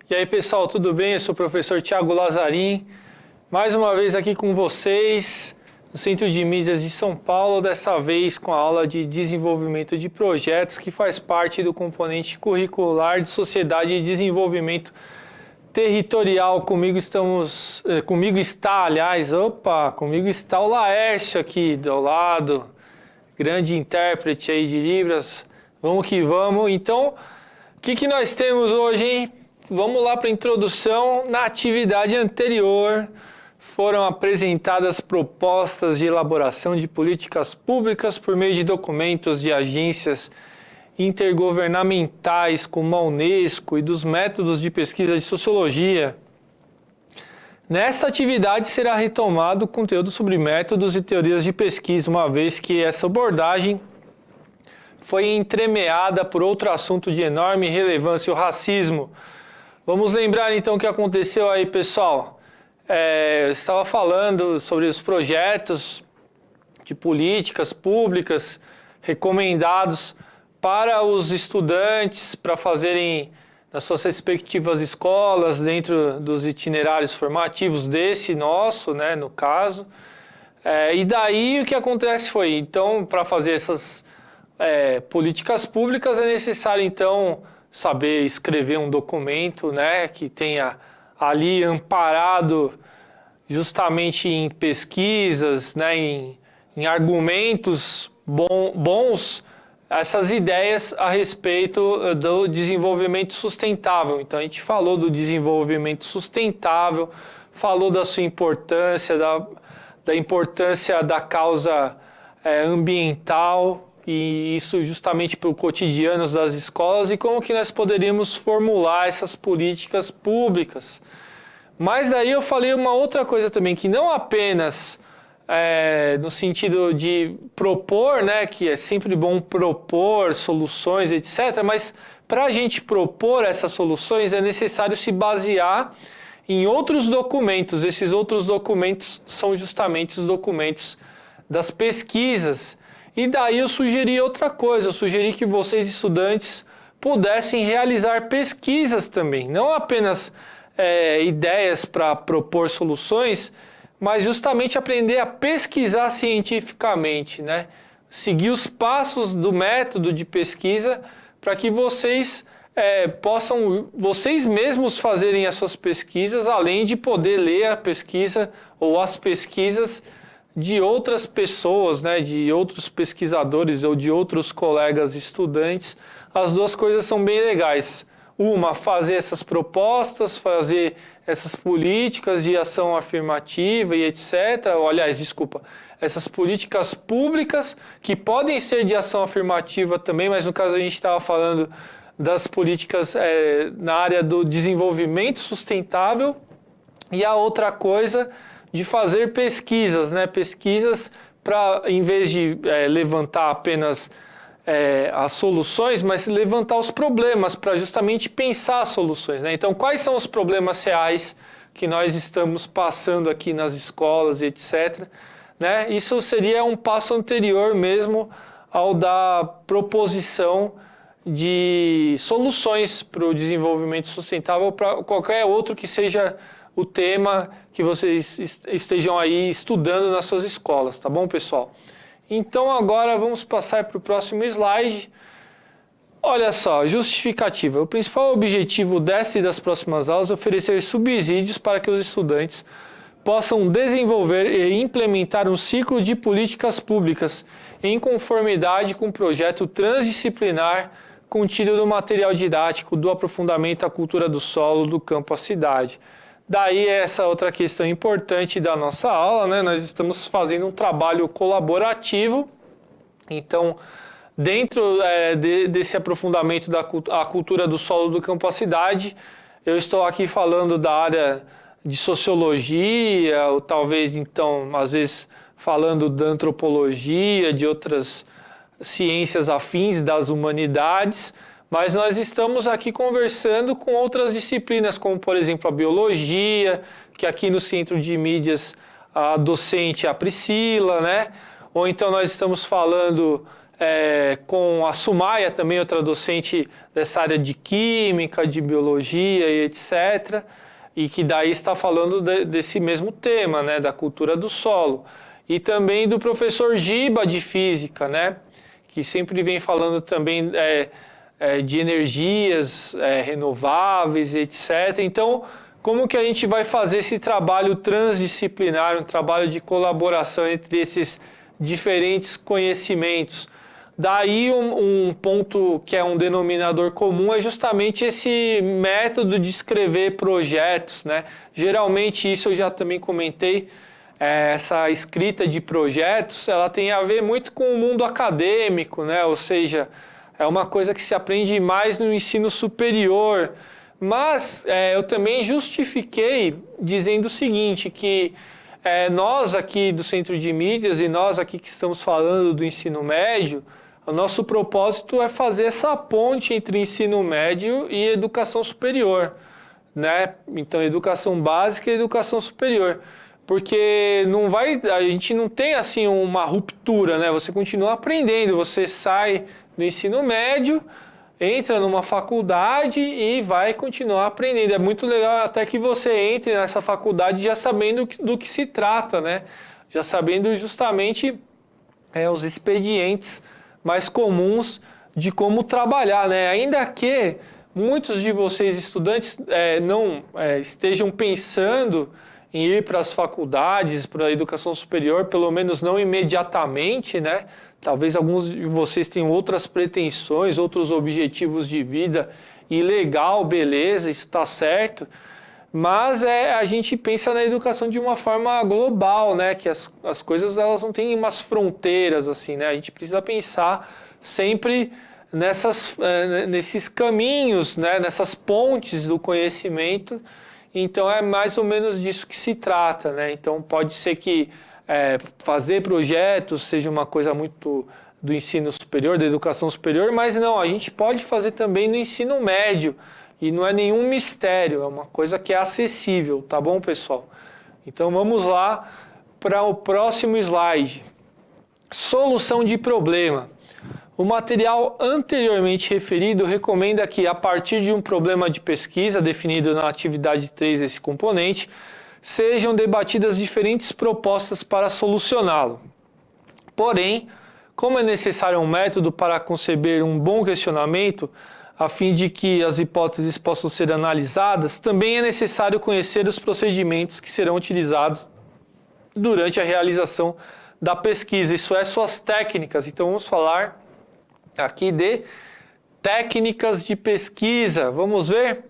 E aí, pessoal, tudo bem? Eu sou o professor Thiago Lazarim, mais uma vez aqui com vocês no Centro de Mídias de São Paulo, dessa vez com a aula de desenvolvimento de projetos, que faz parte do componente curricular de Sociedade e Desenvolvimento Territorial. Comigo está o Laércio aqui do lado, grande intérprete aí de Libras. Vamos que vamos. Então, o que nós temos hoje, hein? Vamos lá para a introdução. Na atividade anterior, foram apresentadas propostas de elaboração de políticas públicas por meio de documentos de agências intergovernamentais como a Unesco e dos métodos de pesquisa de sociologia. Nesta atividade será retomado o conteúdo sobre métodos e teorias de pesquisa, uma vez que essa abordagem foi entremeada por outro assunto de enorme relevância, o racismo. Vamos lembrar então o que aconteceu aí, pessoal. Eu estava falando sobre os projetos de políticas públicas recomendados para os estudantes, para fazerem nas suas respectivas escolas, dentro dos itinerários formativos desse nosso, né, no caso. E daí o que acontece foi, então, para fazer essas políticas públicas é necessário, então, saber escrever um documento, né, que tenha ali amparado justamente em pesquisas, né, em argumentos bons, essas ideias a respeito do desenvolvimento sustentável. Então a gente falou do desenvolvimento sustentável, falou da sua importância, da importância da causa ambiental, e isso justamente para o cotidiano das escolas, e como que nós poderíamos formular essas políticas públicas. Mas daí eu falei uma outra coisa também, que não apenas no sentido de propor, né, que é sempre bom propor soluções, etc., mas para a gente propor essas soluções é necessário se basear em outros documentos. Esses outros documentos são justamente os documentos das pesquisas. E daí eu sugeri outra coisa, eu sugeri que vocês, estudantes, pudessem realizar pesquisas também, não apenas ideias para propor soluções, mas justamente aprender a pesquisar cientificamente, né? Seguir os passos do método de pesquisa para que vocês possam, vocês mesmos, fazerem as suas pesquisas, além de poder ler a pesquisa ou as pesquisas de outras pessoas, né, de outros pesquisadores ou de outros colegas estudantes. As duas coisas são bem legais. Uma, fazer essas propostas, fazer essas políticas de ação afirmativa e etc. Aliás, desculpa, essas políticas públicas que podem ser de ação afirmativa também, mas no caso a gente estava falando das políticas na área do desenvolvimento sustentável. E a outra coisa, de fazer pesquisas, né? Pesquisas para, em vez de levantar apenas as soluções, mas levantar os problemas para justamente pensar as soluções, né? Então, quais são os problemas reais que nós estamos passando aqui nas escolas e etc., né? Isso seria um passo anterior mesmo ao da proposição de soluções para o desenvolvimento sustentável, para qualquer outro que seja o tema que vocês estejam aí estudando nas suas escolas, tá bom, pessoal? Então agora vamos passar para o próximo slide. Olha só, justificativa. O principal objetivo desta e das próximas aulas é oferecer subsídios para que os estudantes possam desenvolver e implementar um ciclo de políticas públicas em conformidade com o projeto transdisciplinar contido no material didático do aprofundamento à cultura do solo do campo à cidade. Daí essa outra questão importante da nossa aula, né? Nós estamos fazendo um trabalho colaborativo. Então, dentro desse aprofundamento da cultura do solo do campo à cidade, eu estou aqui falando da área de sociologia, ou talvez, então, às vezes, falando da antropologia, de outras ciências afins das humanidades, mas nós estamos aqui conversando com outras disciplinas, como, por exemplo, a biologia, que aqui no Centro de Mídias a docente é a Priscila, né? Ou então nós estamos falando com a Sumaia, também outra docente dessa área de química, de biologia e etc., e que daí está falando desse mesmo tema, né, da cultura do solo. E também do professor Giba, de física, né, que sempre vem falando também de energias renováveis, etc. Então, como que a gente vai fazer esse trabalho transdisciplinar, um trabalho de colaboração entre esses diferentes conhecimentos? Daí um ponto que é um denominador comum é justamente esse método de escrever projetos, né? Geralmente, isso eu já também comentei, essa escrita de projetos, ela tem a ver muito com o mundo acadêmico, né? Ou seja, é uma coisa que se aprende mais no ensino superior. Mas eu também justifiquei dizendo o seguinte, que nós aqui do Centro de Mídias e nós aqui que estamos falando do ensino médio, o nosso propósito é fazer essa ponte entre ensino médio e educação superior, né? Então, educação básica e educação superior. Porque a gente não tem assim uma ruptura, né? Você continua aprendendo, você sai do ensino médio, entra numa faculdade e vai continuar aprendendo. É muito legal até que você entre nessa faculdade já sabendo do que se trata, né? Já sabendo justamente os expedientes mais comuns de como trabalhar, né? Ainda que muitos de vocês estudantes não estejam pensando em ir para as faculdades, para a educação superior, pelo menos não imediatamente, né? Talvez alguns de vocês tenham outras pretensões, outros objetivos de vida, e legal, beleza, isso está certo, mas a gente pensa na educação de uma forma global, né? Que as coisas elas não têm umas fronteiras, assim, né? A gente precisa pensar sempre nesses caminhos, né? Nessas pontes do conhecimento. Então é mais ou menos disso que se trata, né? Então pode ser que fazer projetos seja uma coisa muito do ensino superior, da educação superior, mas não, a gente pode fazer também no ensino médio e não é nenhum mistério, é uma coisa que é acessível, tá bom, pessoal? Então vamos lá para o próximo slide. Solução de problema. O material anteriormente referido recomenda que, a partir de um problema de pesquisa definido na atividade 3 desse componente, sejam debatidas diferentes propostas para solucioná-lo. Porém, como é necessário um método para conceber um bom questionamento, a fim de que as hipóteses possam ser analisadas, também é necessário conhecer os procedimentos que serão utilizados durante a realização da pesquisa, isso é, suas técnicas. Então vamos falar aqui de técnicas de pesquisa. Vamos ver?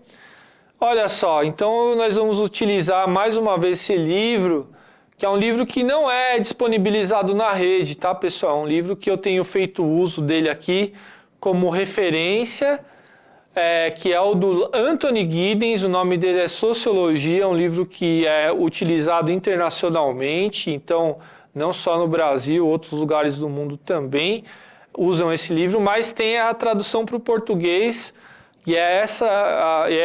Olha só, então nós vamos utilizar mais uma vez esse livro, que é um livro que não é disponibilizado na rede, tá, pessoal? É um livro que eu tenho feito uso dele aqui como referência, que é o do Anthony Giddens, o nome dele é Sociologia, é um livro que é utilizado internacionalmente, então não só no Brasil, outros lugares do mundo também usam esse livro, mas tem a tradução para o português, e é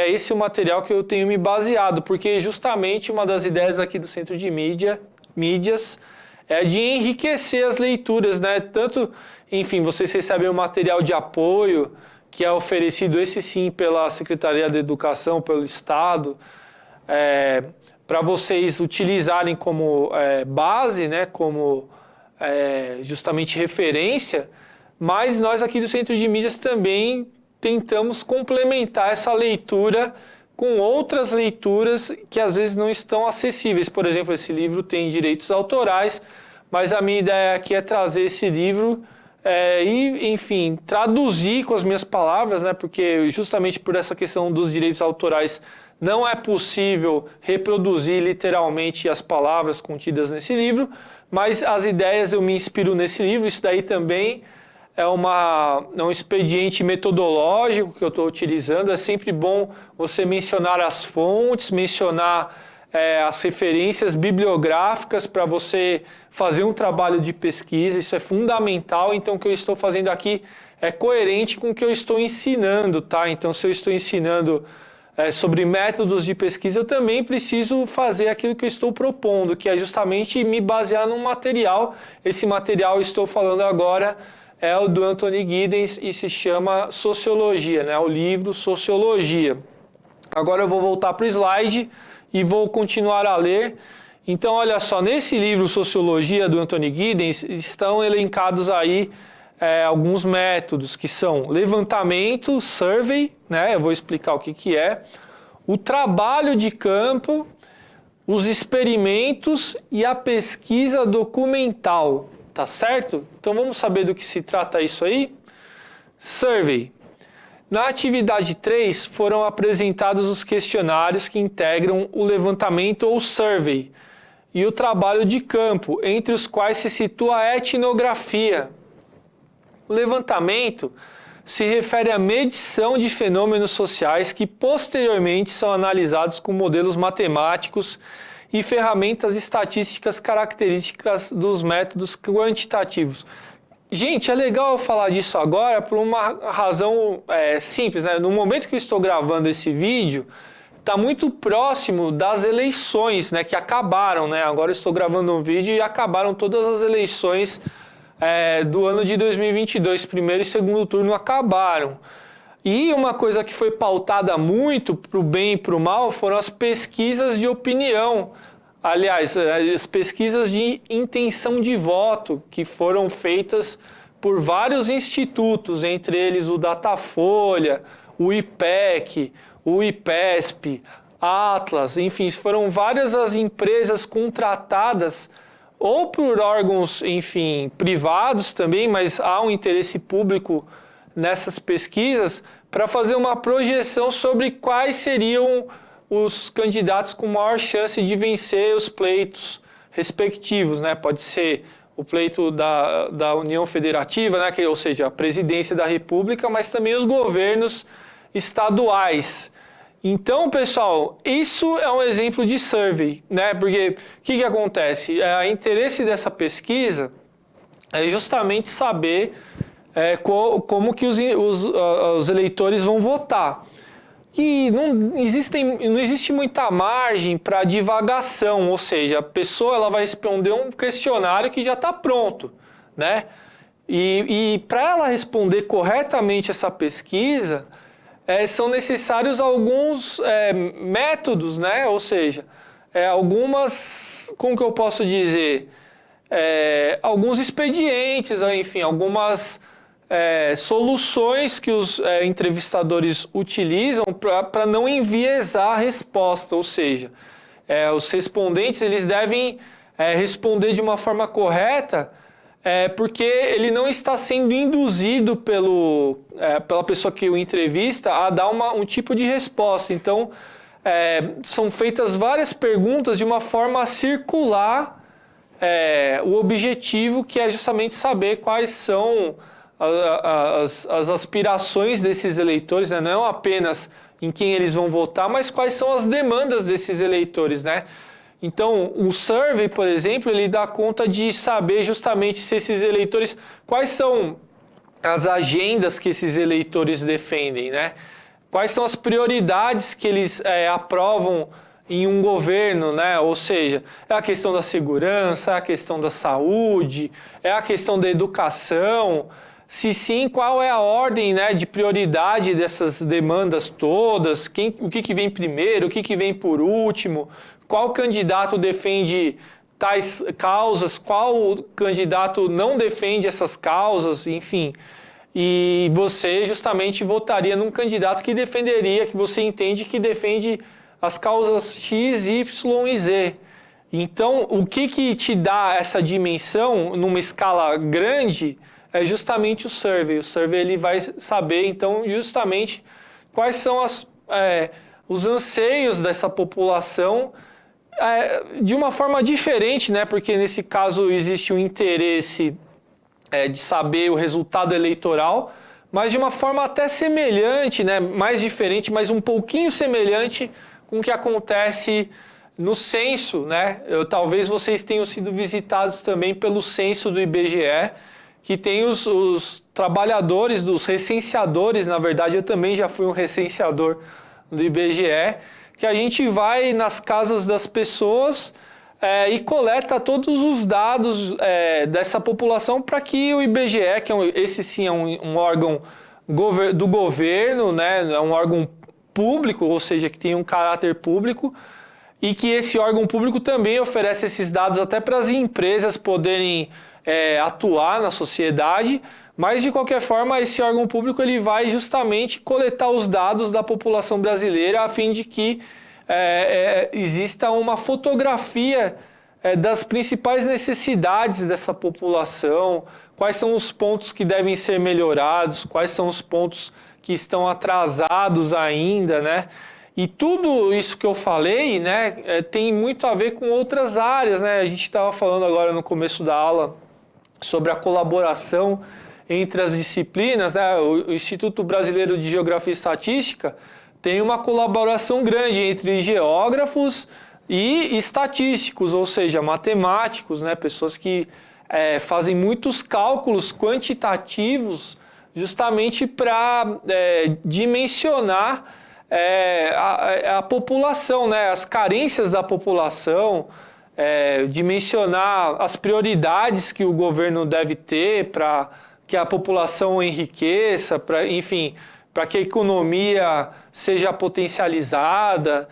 esse o material que eu tenho me baseado, porque justamente uma das ideias aqui do Centro de Mídias é de enriquecer as leituras, né? Tanto, enfim, vocês recebem o material de apoio, que é oferecido, esse sim, pela Secretaria da Educação, pelo Estado, para vocês utilizarem como base, né? Como justamente referência, mas nós aqui do Centro de Mídias também tentamos complementar essa leitura com outras leituras que às vezes não estão acessíveis. Por exemplo, esse livro tem direitos autorais, mas a minha ideia aqui é trazer esse livro e, enfim, traduzir com as minhas palavras, né? Porque justamente por essa questão dos direitos autorais não é possível reproduzir literalmente as palavras contidas nesse livro, mas as ideias eu me inspiro nesse livro. Isso daí também é um expediente metodológico que eu estou utilizando. É sempre bom você mencionar as fontes, mencionar as referências bibliográficas para você fazer um trabalho de pesquisa. Isso é fundamental. Então, o que eu estou fazendo aqui é coerente com o que eu estou ensinando, tá? Então, se eu estou ensinando sobre métodos de pesquisa, eu também preciso fazer aquilo que eu estou propondo, que é justamente me basear num material. Esse material, estou falando agora, é o do Anthony Giddens e se chama Sociologia, né? O livro Sociologia. Agora eu vou voltar para o slide e vou continuar a ler. Então, olha só, nesse livro Sociologia do Anthony Giddens estão elencados aí alguns métodos que são levantamento, survey, né? Eu vou explicar o que é, o trabalho de campo, os experimentos e a pesquisa documental, tá certo? Então vamos saber do que se trata isso aí? Survey. Na atividade 3 foram apresentados os questionários que integram o levantamento ou survey e o trabalho de campo, entre os quais se situa a etnografia. O levantamento se refere à medição de fenômenos sociais que posteriormente são analisados com modelos matemáticos e ferramentas estatísticas características dos métodos quantitativos. Gente, é legal eu falar disso agora por uma razão simples, né? No momento que eu estou gravando esse vídeo, está muito próximo das eleições, né, que acabaram, né? Agora eu estou gravando um vídeo e acabaram todas as eleições do ano de 2022, primeiro e segundo turno acabaram. E uma coisa que foi pautada muito para o bem e para o mal foram as pesquisas de opinião. Aliás, as pesquisas de intenção de voto que foram feitas por vários institutos, entre eles o Datafolha, o IPEC, o IPESP, Atlas, enfim, foram várias as empresas contratadas ou por órgãos, enfim, privados também, mas há um interesse público nessas pesquisas para fazer uma projeção sobre quais seriam os candidatos com maior chance de vencer os pleitos respectivos, né? Pode ser o pleito da União Federativa, né? Ou seja, a presidência da República, mas também os governos estaduais. Então, pessoal, isso é um exemplo de survey, né? Porque o que acontece? O interesse dessa pesquisa é justamente saber como que os eleitores vão votar. E não existe muita margem para divagação, ou seja, a pessoa ela vai responder um questionário que já está pronto, né? E para ela responder corretamente essa pesquisa, são necessários alguns métodos, né? Ou seja, algumas, como que eu posso dizer, alguns expedientes, enfim, algumas soluções que os entrevistadores utilizam para não enviesar a resposta, ou seja, os respondentes eles devem responder de uma forma correta, porque ele não está sendo induzido pela pessoa que o entrevista a dar um tipo de resposta. Então, são feitas várias perguntas de uma forma a circular o objetivo, que é justamente saber quais são as aspirações desses eleitores, né? Não apenas em quem eles vão votar, mas quais são as demandas desses eleitores, né? Então, o survey, por exemplo, ele dá conta de saber justamente se esses eleitores, quais são as agendas que esses eleitores defendem, né? Quais são as prioridades que eles aprovam em um governo, né? Ou seja, é a questão da segurança, é a questão da saúde, é a questão da educação. Se sim, qual é a ordem, né, de prioridade dessas demandas todas? O que vem primeiro, o que vem por último? Qual candidato defende tais causas? Qual candidato não defende essas causas? Enfim, e você justamente votaria num candidato que defenderia, que você entende que defende as causas X, Y e Z. Então, o que te dá essa dimensão numa escala grande é justamente o survey. O survey ele vai saber, então, justamente quais são os anseios dessa população de uma forma diferente, né? Porque nesse caso existe um interesse de saber o resultado eleitoral, mas de uma forma até semelhante, né? Mais diferente, mas um pouquinho semelhante com o que acontece no censo, né? Talvez vocês tenham sido visitados também pelo censo do IBGE, que tem os trabalhadores, dos recenseadores. Na verdade, eu também já fui um recenseador do IBGE, que a gente vai nas casas das pessoas e coleta todos os dados dessa população para que o IBGE, que esse sim é um órgão do governo, né, é um órgão público, ou seja, que tem um caráter público, e que esse órgão público também oferece esses dados até para as empresas poderem atuar na sociedade, mas de qualquer forma esse órgão público ele vai justamente coletar os dados da população brasileira a fim de que exista uma fotografia das principais necessidades dessa população, quais são os pontos que devem ser melhorados, quais são os pontos que estão atrasados ainda, né? E tudo isso que eu falei, né, tem muito a ver com outras áreas, né? A gente estava falando agora no começo da aula sobre a colaboração entre as disciplinas, né? O Instituto Brasileiro de Geografia e Estatística tem uma colaboração grande entre geógrafos e estatísticos, ou seja, matemáticos, né? Pessoas que fazem muitos cálculos quantitativos justamente para dimensionar a população, né? As carências da população, dimensionar as prioridades que o governo deve ter para que a população enriqueça, enfim, para que a economia seja potencializada,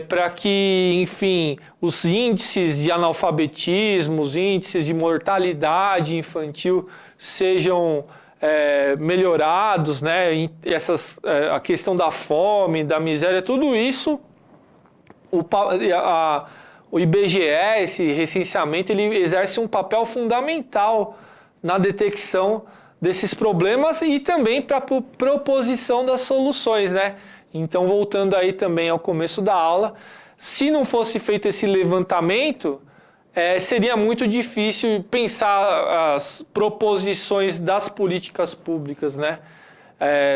para que, enfim, os índices de analfabetismo, os índices de mortalidade infantil sejam melhorados, né? A questão da fome, da miséria, tudo isso, o IBGE, esse recenseamento, ele exerce um papel fundamental na detecção desses problemas e também para a proposição das soluções, né? Então, voltando aí também ao começo da aula, se não fosse feito esse levantamento, seria muito difícil pensar as proposições das políticas públicas, né?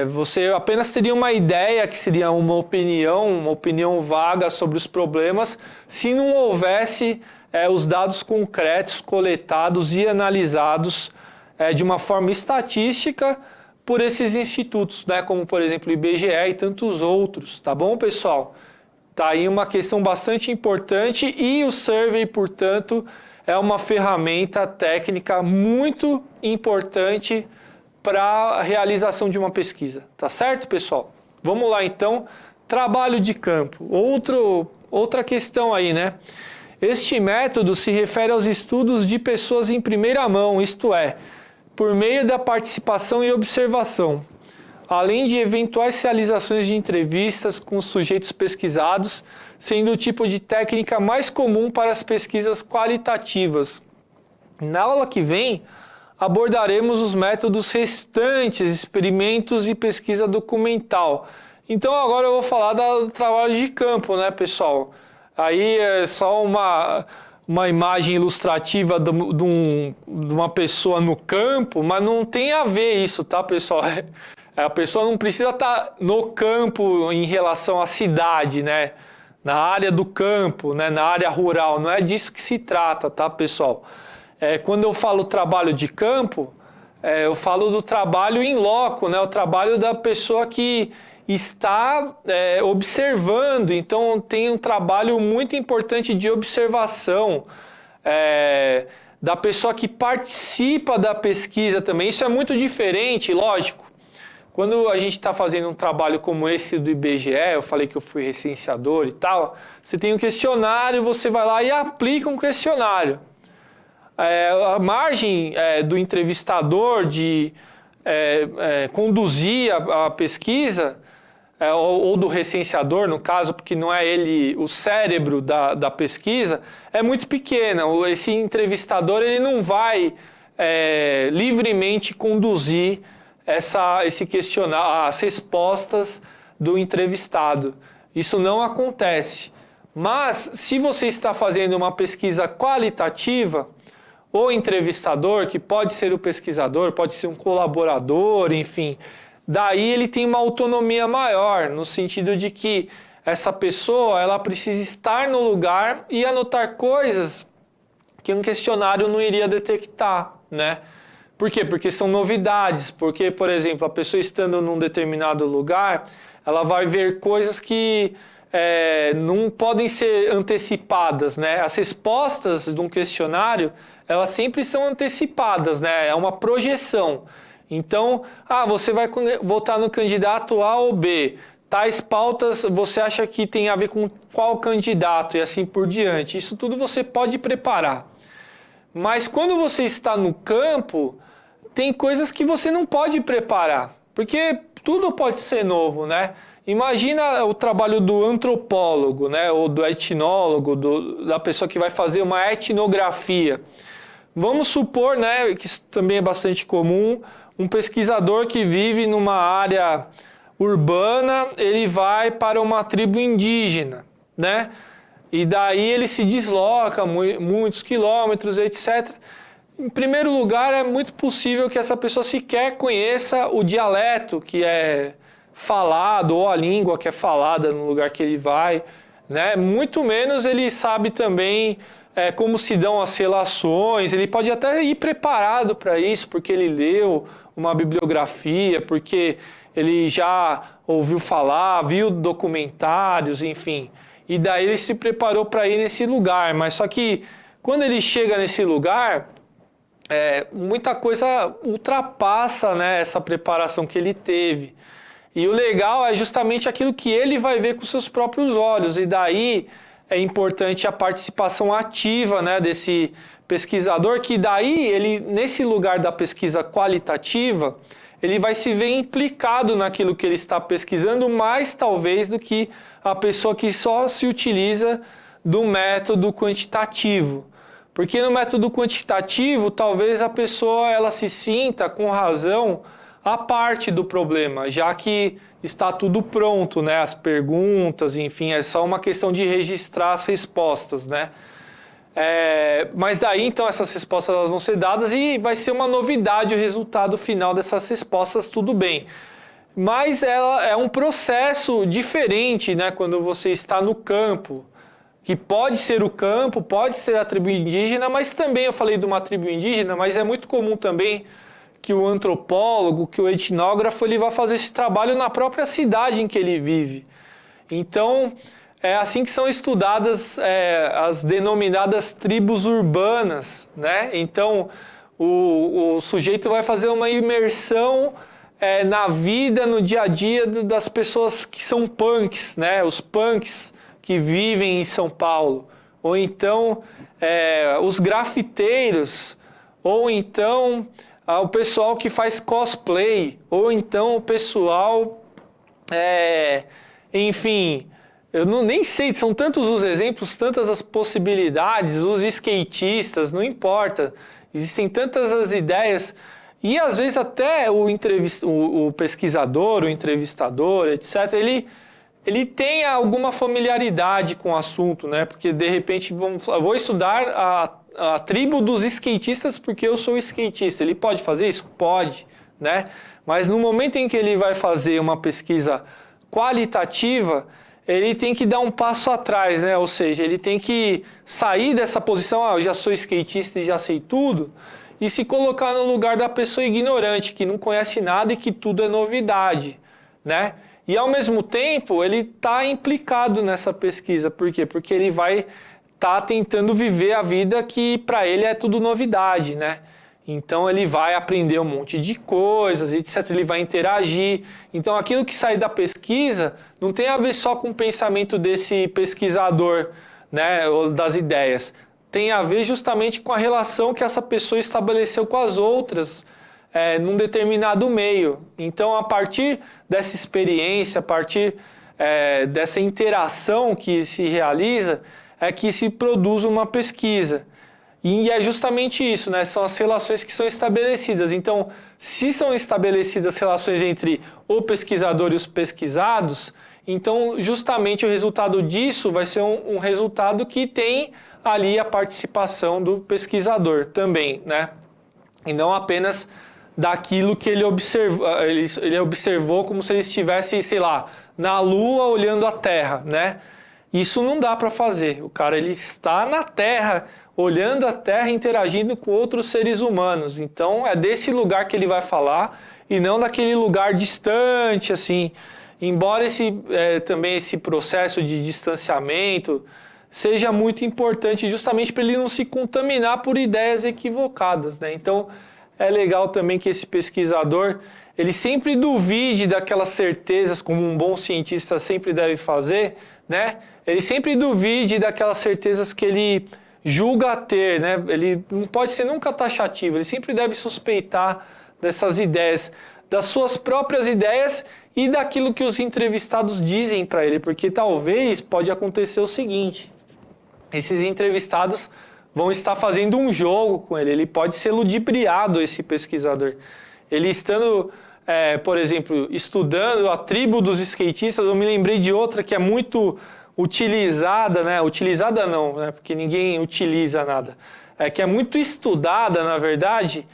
Você apenas teria uma ideia, que seria uma opinião vaga sobre os problemas, se não houvesse os dados concretos coletados e analisados de uma forma estatística por esses institutos, né? Como, por exemplo, o IBGE e tantos outros, tá bom, pessoal? Tá aí uma questão bastante importante e o survey, portanto, é uma ferramenta técnica muito importante para a realização de uma pesquisa, tá certo, pessoal? Vamos lá, então, trabalho de campo. Outra questão aí, né? Este método se refere aos estudos de pessoas em primeira mão, isto é, por meio da participação e observação, além de eventuais realizações de entrevistas com sujeitos pesquisados, sendo o tipo de técnica mais comum para as pesquisas qualitativas. Na aula que vem, abordaremos os métodos restantes, experimentos e pesquisa documental. Então agora eu vou falar do trabalho de campo, né, pessoal? Aí é só uma imagem ilustrativa de uma pessoa no campo, mas não tem a ver isso, tá, pessoal? A pessoa não precisa estar no campo em relação à cidade, né? Na área do campo, né? Na área rural, não é disso que se trata, tá, pessoal? Quando eu falo trabalho de campo, eu falo do trabalho in loco, né? O trabalho da pessoa que está observando, então tem um trabalho muito importante de observação, da pessoa que participa da pesquisa também. Isso é muito diferente, lógico. Quando a gente está fazendo um trabalho como esse do IBGE, eu falei que eu fui recenseador e tal, você tem um questionário, você vai lá e aplica um questionário. A margem do entrevistador de conduzir a pesquisa, ou do recenseador, no caso, porque não é ele o cérebro da pesquisa, é muito pequena. Esse entrevistador ele não vai livremente conduzir esse questionário, as respostas do entrevistado. Isso não acontece. Mas, se você está fazendo uma pesquisa qualitativa, o entrevistador, que pode ser o pesquisador, pode ser um colaborador, enfim, daí ele tem uma autonomia maior, no sentido de que essa pessoa ela precisa estar no lugar e anotar coisas que um questionário não iria detectar, né? Por quê? Porque são novidades, porque, por exemplo, a pessoa estando num determinado lugar, ela vai ver coisas que não podem ser antecipadas, né? As respostas de um questionário, elas sempre são antecipadas, né? É uma projeção. Então, você vai votar no candidato A ou B. Tais pautas você acha que tem a ver com qual candidato e assim por diante. Isso tudo você pode preparar. Mas quando você está no campo, tem coisas que você não pode preparar, porque tudo pode ser novo, né? Imagina o trabalho do antropólogo, né? Ou do etnólogo, da pessoa que vai fazer uma etnografia. Vamos supor, né, que isso também é bastante comum, um pesquisador que vive numa área urbana, ele vai para uma tribo indígena, né? E daí ele se desloca muitos quilômetros, etc. Em primeiro lugar, é muito possível que essa pessoa sequer conheça o dialeto que é falado ou a língua que é falada no lugar que ele vai, né? Muito menos ele sabe também como se dão as relações. Ele pode até ir preparado para isso, porque ele leu uma bibliografia, porque ele já ouviu falar, viu documentários, enfim. E daí ele se preparou para ir nesse lugar. Mas só que quando ele chega nesse lugar, muita coisa ultrapassa, né, essa preparação que ele teve. E o legal é justamente aquilo que ele vai ver com seus próprios olhos. E daí é importante a participação ativa, né, desse pesquisador, que daí, ele, nesse lugar da pesquisa qualitativa, ele vai se ver implicado naquilo que ele está pesquisando, mais talvez do que a pessoa que só se utiliza do método quantitativo. Porque no método quantitativo, talvez a pessoa ela se sinta, com razão, a parte do problema, já que está tudo pronto, né? As perguntas, enfim, é só uma questão de registrar as respostas, né? Mas daí, então, essas respostas elas vão ser dadas e vai ser uma novidade o resultado final dessas respostas, tudo bem. Mas ela é um processo diferente, né? Quando você está no campo, que pode ser o campo, pode ser a tribo indígena, mas também eu falei de uma tribo indígena, mas é muito comum também que o antropólogo, que o etnógrafo, ele vai fazer esse trabalho na própria cidade em que ele vive. Então, é assim que são estudadas as denominadas tribos urbanas, né? Então, o sujeito vai fazer uma imersão na vida, no dia a dia das pessoas que são punks, né? Os punks que vivem em São Paulo. Ou então, os grafiteiros, ou então o pessoal que faz cosplay, ou então o pessoal, enfim, eu nem sei, são tantos os exemplos, tantas as possibilidades, os skatistas, não importa, existem tantas as ideias, e às vezes até o pesquisador, o entrevistador, etc., ele tem alguma familiaridade com o assunto, né? Porque de repente vou estudar a tribo dos skatistas porque eu sou skatista. Ele pode fazer isso? Pode, né? Mas no momento em que ele vai fazer uma pesquisa qualitativa, ele tem que dar um passo atrás, né? Ou seja, ele tem que sair dessa posição, eu já sou skatista e já sei tudo, e se colocar no lugar da pessoa ignorante, que não conhece nada e que tudo é novidade, né? E ao mesmo tempo, ele está implicado nessa pesquisa. Por quê? Porque ele vai estar tentando viver a vida que para ele é tudo novidade, né? Então ele vai aprender um monte de coisas, etc. Ele vai interagir. Então aquilo que sai da pesquisa não tem a ver só com o pensamento desse pesquisador, né? Ou das ideias. Tem a ver justamente com a relação que essa pessoa estabeleceu com as outras, num determinado meio. Então, a partir dessa experiência, a partir dessa interação que se realiza, é que se produz uma pesquisa. E é justamente isso, né? São as relações que são estabelecidas. Então, se são estabelecidas relações entre o pesquisador e os pesquisados, então justamente o resultado disso vai ser um resultado que tem ali a participação do pesquisador também, né? E não apenas daquilo que ele observou como se ele estivesse, sei lá, na Lua olhando a Terra, né? Isso não dá para fazer. O cara ele está na Terra, olhando a Terra, interagindo com outros seres humanos. Então é desse lugar que ele vai falar e não daquele lugar distante, assim. embora também esse processo de distanciamento seja muito importante justamente para ele não se contaminar por ideias equivocadas, né? Então, é legal também que esse pesquisador, ele sempre duvide daquelas certezas, como um bom cientista sempre deve fazer, né? Ele sempre duvide daquelas certezas que ele julga ter, né? Ele não pode ser nunca taxativo, ele sempre deve suspeitar dessas ideias, das suas próprias ideias e daquilo que os entrevistados dizem para ele, porque talvez pode acontecer o seguinte: esses entrevistados vão estar fazendo um jogo com ele pode ser ludibriado, esse pesquisador. Ele estando, por exemplo, estudando a tribo dos skatistas, eu me lembrei de outra que é muito utilizada, né? Utilizada não, né? Porque ninguém utiliza nada. Que é muito estudada, na verdade,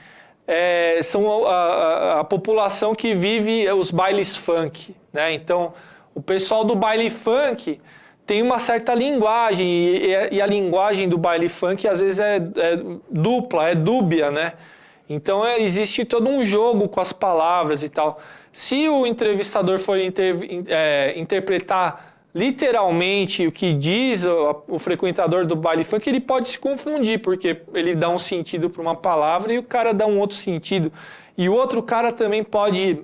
são a população que vive os bailes funk, né? Então, o pessoal do baile funk tem uma certa linguagem, e a linguagem do baile funk às vezes é dupla, é dúbia, né? Então existe todo um jogo com as palavras e tal. Se o entrevistador for interpretar literalmente o que diz o frequentador do baile funk, ele pode se confundir, porque ele dá um sentido para uma palavra e o cara dá um outro sentido. E o outro cara também pode,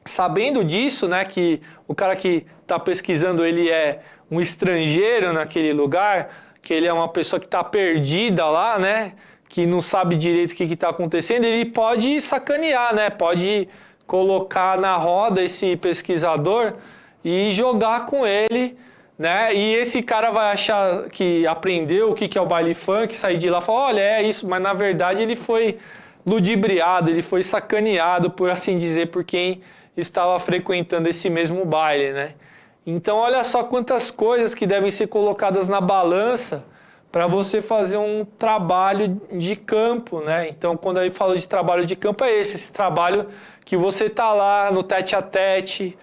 sabendo disso, né, que o cara que está pesquisando ele é um estrangeiro naquele lugar, que ele é uma pessoa que está perdida lá, né, que não sabe direito o que está acontecendo, ele pode sacanear, né, pode colocar na roda esse pesquisador e jogar com ele, né, e esse cara vai achar que aprendeu o que é o baile funk, sair de lá e falar, olha, é isso, mas na verdade ele foi ludibriado, ele foi sacaneado, por assim dizer, por quem estava frequentando esse mesmo baile, né. Então, olha só quantas coisas que devem ser colocadas na balança para você fazer um trabalho de campo, né? Então, quando eu falo de trabalho de campo, é esse trabalho que você está lá no tete-a-tete,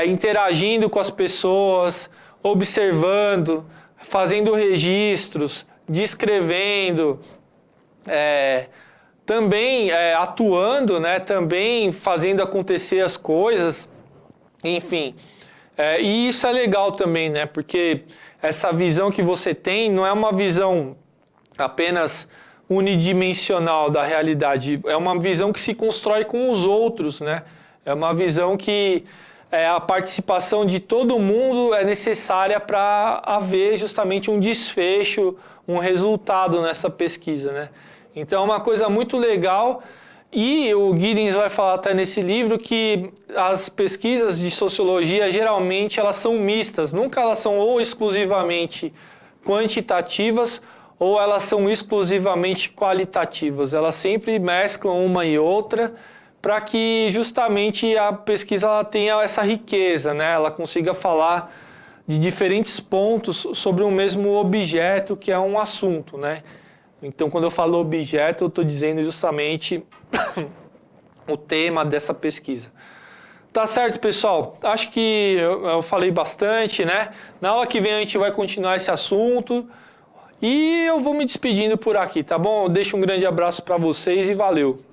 interagindo com as pessoas, observando, fazendo registros, descrevendo, também atuando, né? Também fazendo acontecer as coisas, enfim. E isso é legal também, né? Porque essa visão que você tem não é uma visão apenas unidimensional da realidade, é uma visão que se constrói com os outros, né? É uma visão que a participação de todo mundo é necessária para haver justamente um desfecho, um resultado nessa pesquisa, né? Então é uma coisa muito legal. E o Giddens vai falar até nesse livro que as pesquisas de sociologia, geralmente, elas são mistas. Nunca elas são ou exclusivamente quantitativas ou elas são exclusivamente qualitativas. Elas sempre mesclam uma e outra para que justamente a pesquisa ela tenha essa riqueza, né? Ela consiga falar de diferentes pontos sobre um mesmo objeto, que é um assunto, né? Então, quando eu falo objeto, eu estou dizendo justamente o tema dessa pesquisa. Tá certo, pessoal? Acho que eu falei bastante, né? Na aula que vem a gente vai continuar esse assunto e eu vou me despedindo por aqui, tá bom? Eu deixo um grande abraço para vocês e valeu!